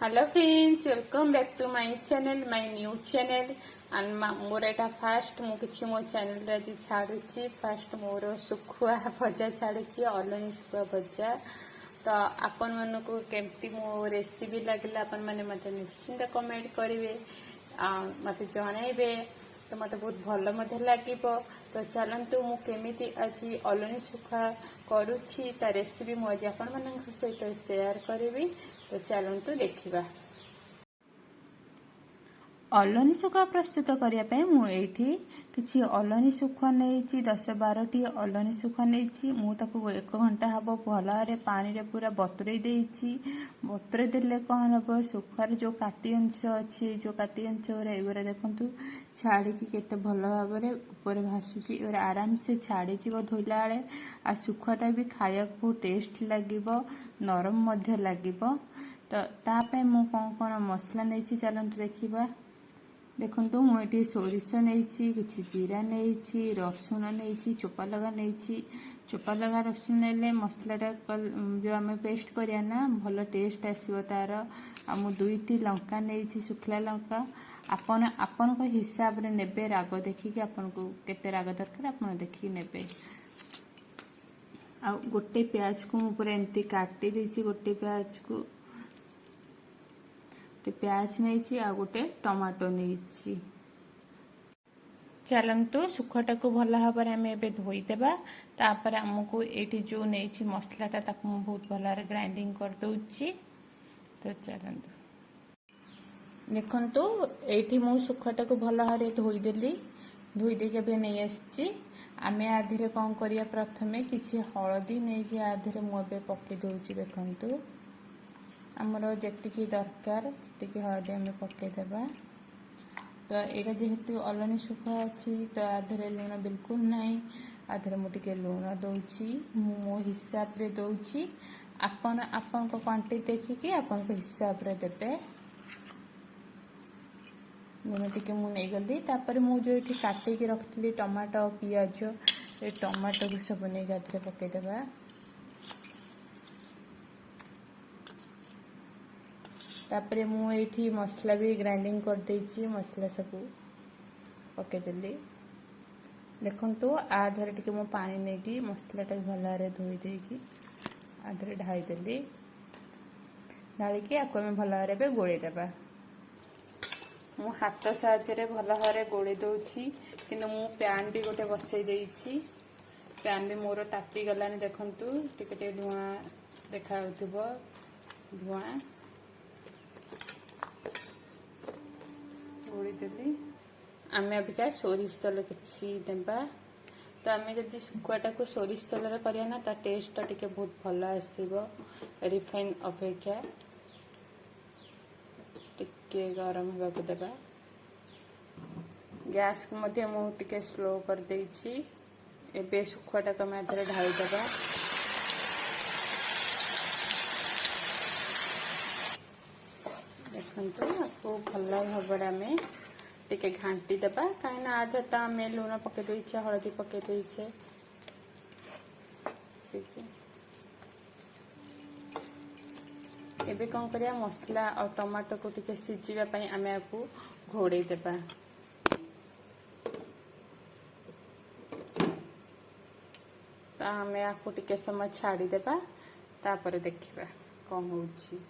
Hello friends, welcome back to my channel, my new channel and more एटा fast मु किछि मो channel रे जी छाडुची। फास्ट मोर सुखुआ भजा छाडुची, अलनी सुखुआ भजा। तो आपण मन को केमती मो रेसिपी लागला आपण माने मते निश्चिंत कमेंट करिवे, मते जणाइबे। तो मत बहुत भल लगे। तो चलतु मु केमिति आज अलनी सुखा करुछि ता रेसिपी मु आज आपण मानक सहित शेयर करिवि। तो चलतु देखिबा। अलनी सुखा प्रस्तुत करने मुझे किसी अलनी सुखुआ नहीं 10-12 अलनी सुखुआ नहीं मुझे 1 घंटा हम भल पानी रे पूरा बतुरे बतुरे देले कौन हम सुखुआर जो काटी अंश अच्छी जो काटी अंश एगुरा देखु छाड़ी केते भल भाव ऊपर भासुची आराम से छाड़ी धोला बेले आ सुखुआटा भी खाया बहुत टेस्ट लगे, नरम लगे। तो तापाई मु कौन कौन मसला नहीं चलतु देखा। देखो मुझे सोरिष नहीं, किसी जीरा नहीं, रसुण नहीं, चोपा लगा नहीं। चोपा लगा रसुण ने मसलाटा जो आम पेस्ट करिया ना भल टेस्ट आसो तार। आ मु 2टी लंका नहीं, सुखला लंका। आपण को हिसाब रे नेबे राग देखिकी, आपन को केते राग दरकार आपन देखिकी नेबे। आ गोटे प्याज को मु पूरा एमती काटी देछि, गोटे प्याज को प्याज नहीं आ गोटे टमाटो नहीं। चलतु सुखटा को भल भाव आम ए धोईदेवा। तापर आमको ये जो नहीं मसलाटा ताकू बहुत भल ग्राइंडिंग कर दूची। तो चलतु देखु ये मु सुखटा को भल भाव धोईदेली, धोईदे नहीं आसी। आम आधे कौन करिया प्रथमे किसी हलदी नहीं आधे मुझे पकई दूची। देखु आमर जी दरकार से हलदी आम पकईदेवा। तो यहाँ जेहेतु अलनी सुखा अच्छी तो आधे लुण बिल्कुल नहीं, आधे मुझे लुण दूची मो हिसाब रे दूची। आपण क्वांटिटी देखिकी आपण हिसाब रे देबे। लुण टिके मु नहीं गली। तापर मु जो ये काटिकी रखी टमाटो पियाज, ये टमाटो को सब नहीं आधे पकईदेवा। तापरे मु एठी मसला भी ग्राइंडिंग कर देछि, मसला सब पकेदेली। देखंतु आधरे टिके मु पानी नेकी मसलाटा भल रे धोई देकी आधरे ढाई देली। ढालिकी आको में भल रे गोळी देबा। मु हाथ साहाय्य भल भाव गोळी दउछि, किंतु मु पैन भी गोटे बसई देछि। पैन भी मोर ताती गलानी। देखंतु टिके टिके धुआं देखा होतबो, धुआं आम अबिका सोरिष तेल किसी देबा। तो आम जब सुखुआटा को सोरिष तेल करिया ना ता टेस्ट टिके बहुत भल आसीबो रिफाइन अपेक्षा। टिके गरम होगा देबा। गैस को मध्य मु टिके स्लो कर देछि। एबे सुखुआटा को मैं आधे ढाई देबा। देखंतु आपको भल भाव में टिके घांटी देबा, कहीं आधे तो आम लुण पकई देछे, हलदी पकई देछे। एबे कौन करिया मसला और टमाटो को टिके सिझिबा पई आम आपको घोड़े देबा। तो आम आपको टिके समय छाड़ी देबा। तापर देखिबा कौन होउछि।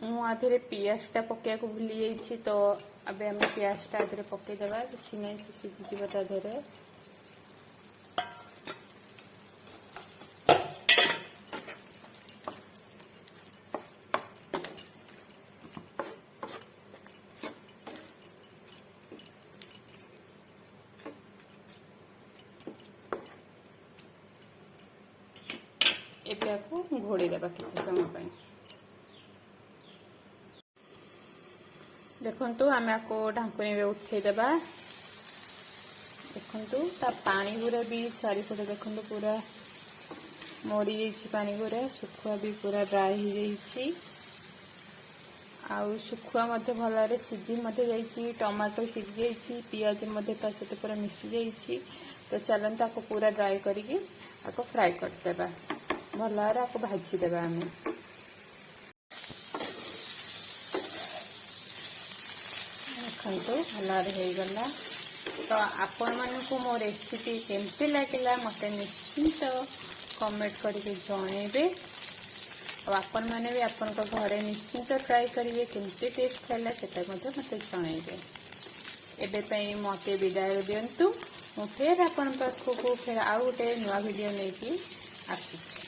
मु आधे पियाजटा पकड़ा को भूली जाइए। तो अब आम पियाजटा आधे पकईदेवा, कि नहीं सीझीज ताधे। एबे आपको घोड़ी देवा किसी समय पर। देखंतु आम आपको ढांकुनी में उठे देबा। देखंतु ता पानी गुरा भी चारिपटे देखंतु पूरा मोड़ी जाइछि पानी गुरा। सुखुआ भी पूरा ड्राई हो जाइछि। आउ सुखुआ मध्य भल रे सिझी मध्य जाइछि, टमाटो सिझी जाइछि, पियाज मध्य ता सहित पूरा मिसी जाइछि। तो चलंतु आपको पूरा ड्राई करिकी आपको फ्राई कर देबा। भल रे आपको भाजी देबा। आमे देखंतु भल होगला। तो आपण मानकु मो रेसिपी केमती लगिला मते निश्चिंत कमेंट करके जणेबे। आपण मैंने भी आपण घरे निश्चिंत ट्राई करेंगे केमती टेस्ट है मते जणेबे। एबे मते विदाय दिंतु। फिर आपण पाखक फिर आउ गोटे नुआ वीडियो लेके आसुछि।